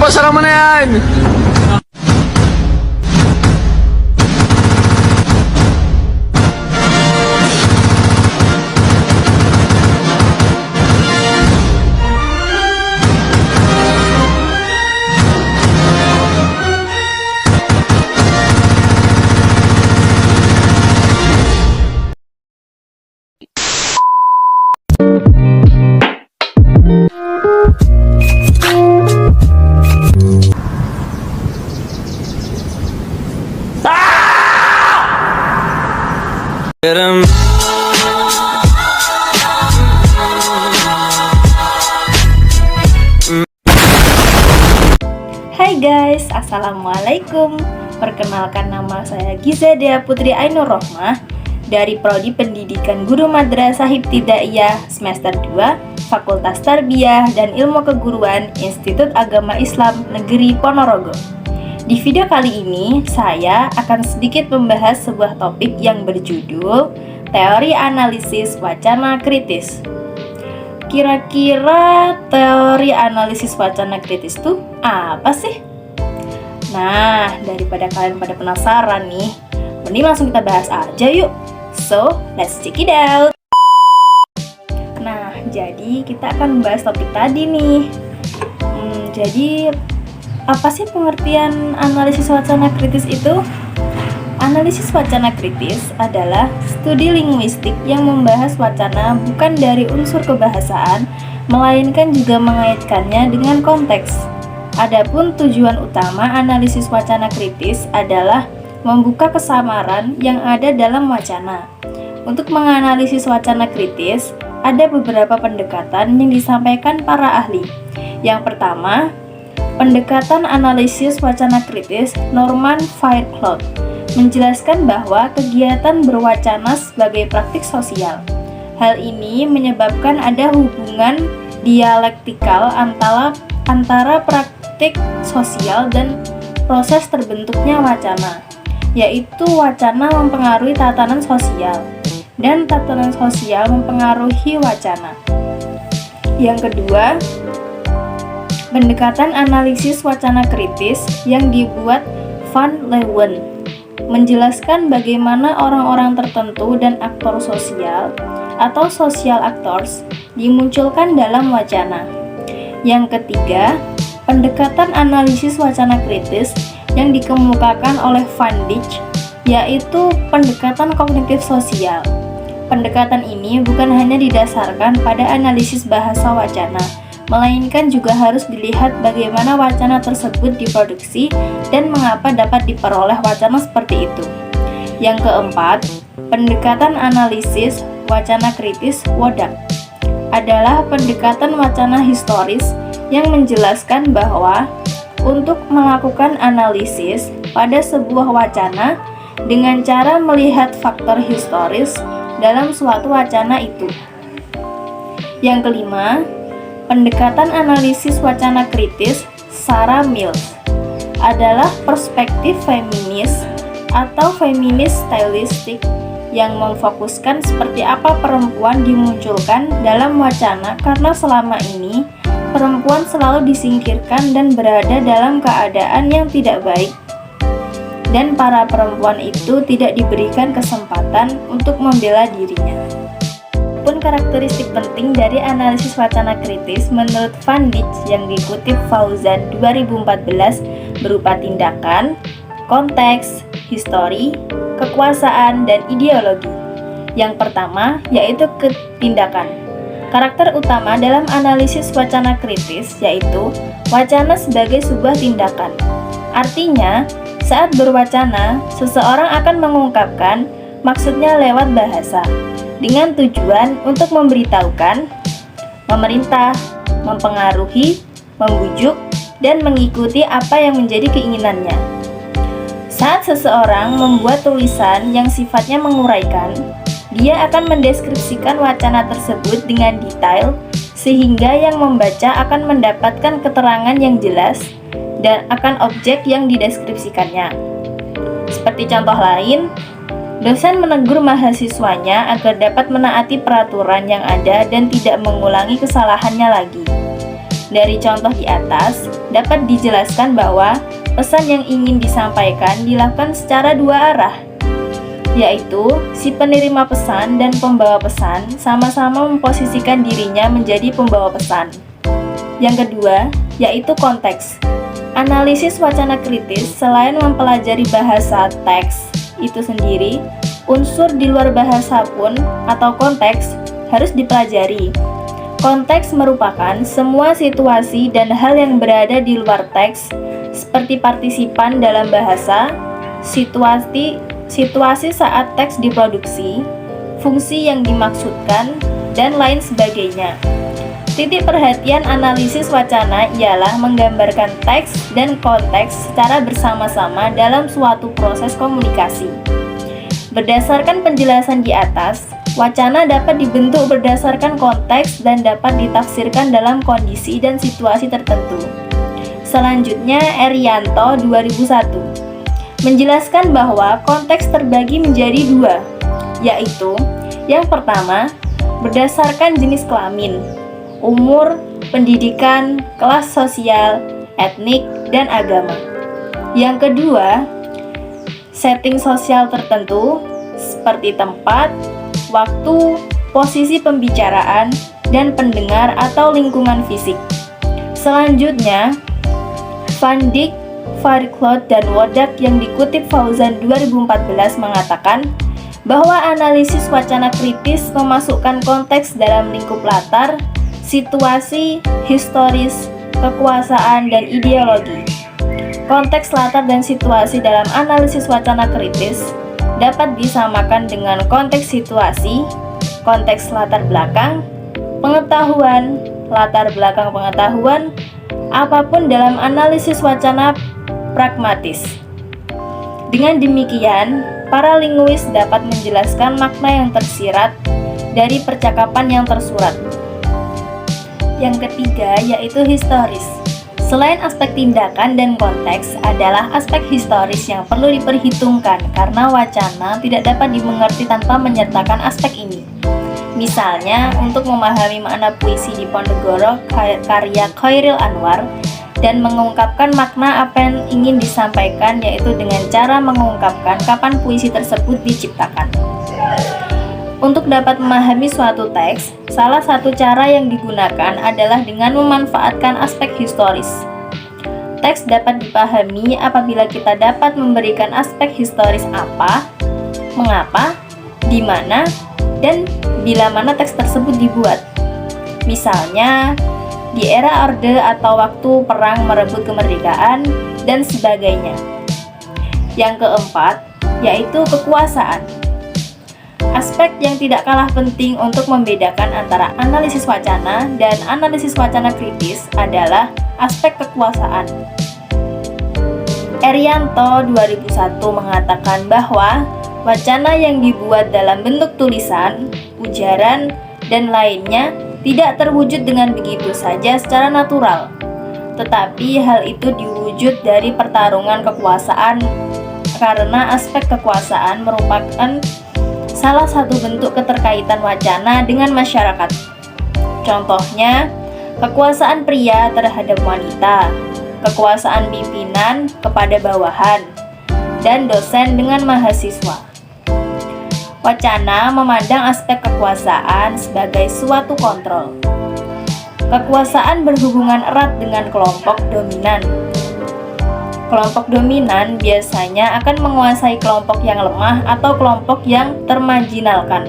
Pasara mo na yan! Hai guys, assalamualaikum. Perkenalkan, nama saya Giza Dea Putri Ainur Rohmah dari Prodi Pendidikan Guru Madrasah Ibtidaiyah semester 2 Fakultas Tarbiyah dan Ilmu Keguruan Institut Agama Islam Negeri Ponorogo. Di video kali ini saya akan sedikit membahas sebuah topik yang berjudul Teori Analisis Wacana Kritis. Kira-kira teori analisis wacana kritis itu apa sih? Nah, daripada kalian pada penasaran nih, mending langsung kita bahas aja yuk. So, let's check it out. Nah, jadi kita akan membahas topik tadi nih. Jadi, apa sih pengertian analisis wacana kritis itu? Analisis wacana kritis adalah studi linguistik yang membahas wacana bukan dari unsur kebahasaan, melainkan juga mengaitkannya dengan konteks. Adapun tujuan utama analisis wacana kritis adalah membuka kesamaran yang ada dalam wacana. Untuk menganalisis wacana kritis, ada beberapa pendekatan yang disampaikan para ahli. Yang pertama, pendekatan analisis wacana kritis Norman Fairclough menjelaskan bahwa kegiatan berwacana sebagai praktik sosial. Hal ini menyebabkan ada hubungan dialektikal antara praktik sosial dan proses terbentuknya wacana, yaitu wacana mempengaruhi tatanan sosial dan tatanan sosial mempengaruhi wacana. Yang kedua, pendekatan analisis wacana kritis yang dibuat Van Leeuwen menjelaskan bagaimana orang-orang tertentu dan aktor sosial atau social actors dimunculkan dalam wacana. Yang ketiga, pendekatan analisis wacana kritis yang dikemukakan oleh Van Dijk, yaitu pendekatan kognitif sosial. Pendekatan ini bukan hanya didasarkan pada analisis bahasa wacana, melainkan juga harus dilihat bagaimana wacana tersebut diproduksi dan mengapa dapat diperoleh wacana seperti itu. Yang keempat, pendekatan analisis wacana kritis Wodak adalah pendekatan wacana historis yang menjelaskan bahwa untuk melakukan analisis pada sebuah wacana dengan cara melihat faktor historis dalam suatu wacana itu. Yang kelima, pendekatan analisis wacana kritis Sarah Mills adalah perspektif feminis atau feminis stylistik yang memfokuskan seperti apa perempuan dimunculkan dalam wacana karena selama ini perempuan selalu disingkirkan dan berada dalam keadaan yang tidak baik dan para perempuan itu tidak diberikan kesempatan untuk membela dirinya. Pun karakteristik penting dari analisis wacana kritis menurut Van Dijk yang dikutip Fauzan 2014 berupa tindakan, konteks, histori, kekuasaan, dan ideologi. Yang pertama yaitu ketindakan. Karakter utama dalam analisis wacana kritis yaitu wacana sebagai sebuah tindakan. Artinya, saat berwacana, seseorang akan mengungkapkan maksudnya lewat bahasa dengan tujuan untuk memberitahukan, memerintah, mempengaruhi, membujuk, dan mengikuti apa yang menjadi keinginannya. Saat seseorang membuat tulisan yang sifatnya menguraikan, dia akan mendeskripsikan wacana tersebut dengan detail sehingga yang membaca akan mendapatkan keterangan yang jelas dan akan objek yang dideskripsikannya. Seperti contoh lain, dosen menegur mahasiswanya agar dapat menaati peraturan yang ada dan tidak mengulangi kesalahannya lagi. Dari contoh di atas, dapat dijelaskan bahwa pesan yang ingin disampaikan dilakukan secara dua arah, yaitu si penerima pesan dan pembawa pesan sama-sama memposisikan dirinya menjadi pembawa pesan. Yang kedua, yaitu konteks. Analisis wacana kritis selain mempelajari bahasa teks itu sendiri, unsur di luar bahasa pun atau konteks harus dipelajari. Konteks merupakan semua situasi dan hal yang berada di luar teks, seperti partisipan dalam bahasa, situasi saat teks diproduksi, fungsi yang dimaksudkan, dan lain sebagainya. Titik perhatian analisis wacana ialah menggambarkan teks dan konteks secara bersama-sama dalam suatu proses komunikasi. Berdasarkan penjelasan di atas, wacana dapat dibentuk berdasarkan konteks dan dapat ditafsirkan dalam kondisi dan situasi tertentu. Selanjutnya, Erianto 2001 menjelaskan bahwa konteks terbagi menjadi dua, yaitu yang pertama, berdasarkan jenis kelamin, umur, pendidikan, kelas sosial, etnik, dan agama. Yang kedua, setting sosial tertentu seperti tempat, waktu, posisi pembicaraan, dan pendengar atau lingkungan fisik. Selanjutnya, Van Dijk, Varicloud, dan Wodak yang dikutip Fauzan 2014 mengatakan bahwa analisis wacana kritis memasukkan konteks dalam lingkup latar, situasi, historis, kekuasaan, dan ideologi. Konteks latar dan situasi dalam analisis wacana kritis dapat disamakan dengan konteks situasi, konteks latar belakang, pengetahuan, latar belakang pengetahuan, apapun dalam analisis wacana pragmatis. Dengan demikian, para linguis dapat menjelaskan makna yang tersirat dari percakapan yang tersurat. Yang ketiga yaitu historis. Selain aspek tindakan dan konteks adalah aspek historis yang perlu diperhitungkan karena wacana tidak dapat dimengerti tanpa menyertakan aspek ini. Misalnya, untuk memahami makna puisi di Ponegoro karya Khairil Anwar dan mengungkapkan makna apa yang ingin disampaikan, yaitu dengan cara mengungkapkan kapan puisi tersebut diciptakan. Untuk dapat memahami suatu teks, salah satu cara yang digunakan adalah dengan memanfaatkan aspek historis. Teks dapat dipahami apabila kita dapat memberikan aspek historis apa, mengapa, di mana, dan bila mana teks tersebut dibuat. Misalnya, di era Orde atau waktu perang merebut kemerdekaan, dan sebagainya. Yang keempat, yaitu kekuasaan. Aspek yang tidak kalah penting untuk membedakan antara analisis wacana dan analisis wacana kritis adalah aspek kekuasaan. Erianto 2001 mengatakan bahwa wacana yang dibuat dalam bentuk tulisan, ujaran, dan lainnya tidak terwujud dengan begitu saja secara natural, tetapi hal itu diwujud dari pertarungan kekuasaan karena aspek kekuasaan merupakan salah satu bentuk keterkaitan wacana dengan masyarakat. Contohnya, kekuasaan pria terhadap wanita, kekuasaan pimpinan kepada bawahan, dan dosen dengan mahasiswa. Wacana memandang aspek kekuasaan sebagai suatu kontrol. Kekuasaan berhubungan erat dengan kelompok dominan. Kelompok dominan biasanya akan menguasai kelompok yang lemah atau kelompok yang termarginalkan.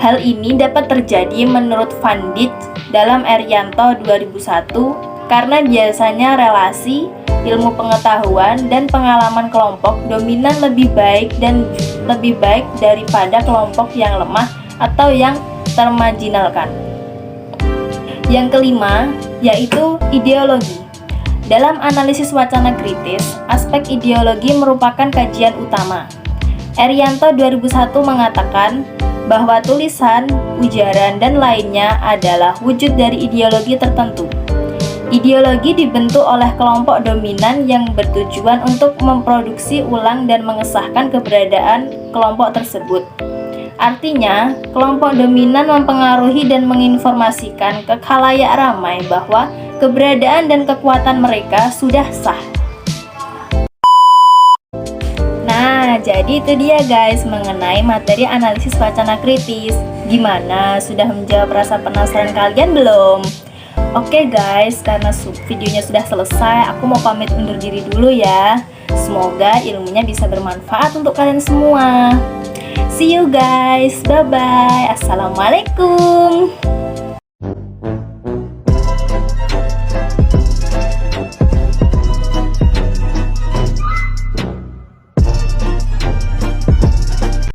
Hal ini dapat terjadi menurut Van Dijk dalam Erianto 2001 karena biasanya relasi, ilmu pengetahuan, dan pengalaman kelompok dominan lebih baik daripada kelompok yang lemah atau yang termarginalkan. Yang kelima, yaitu ideologi. Dalam analisis wacana kritis, aspek ideologi merupakan kajian utama. Erianto 2001 mengatakan bahwa tulisan, ujaran, dan lainnya adalah wujud dari ideologi tertentu. Ideologi dibentuk oleh kelompok dominan yang bertujuan untuk memproduksi ulang dan mengesahkan keberadaan kelompok tersebut. Artinya, kelompok dominan mempengaruhi dan menginformasikan ke khalayak ramai bahwa keberadaan dan kekuatan mereka sudah sah. Nah, jadi itu dia guys mengenai materi analisis wacana kritis. Gimana? Sudah menjawab rasa penasaran kalian belum? Oke guys, karena videonya sudah selesai, aku mau pamit undur diri dulu ya. Semoga ilmunya bisa bermanfaat untuk kalian semua. See you guys, bye-bye. Assalamualaikum.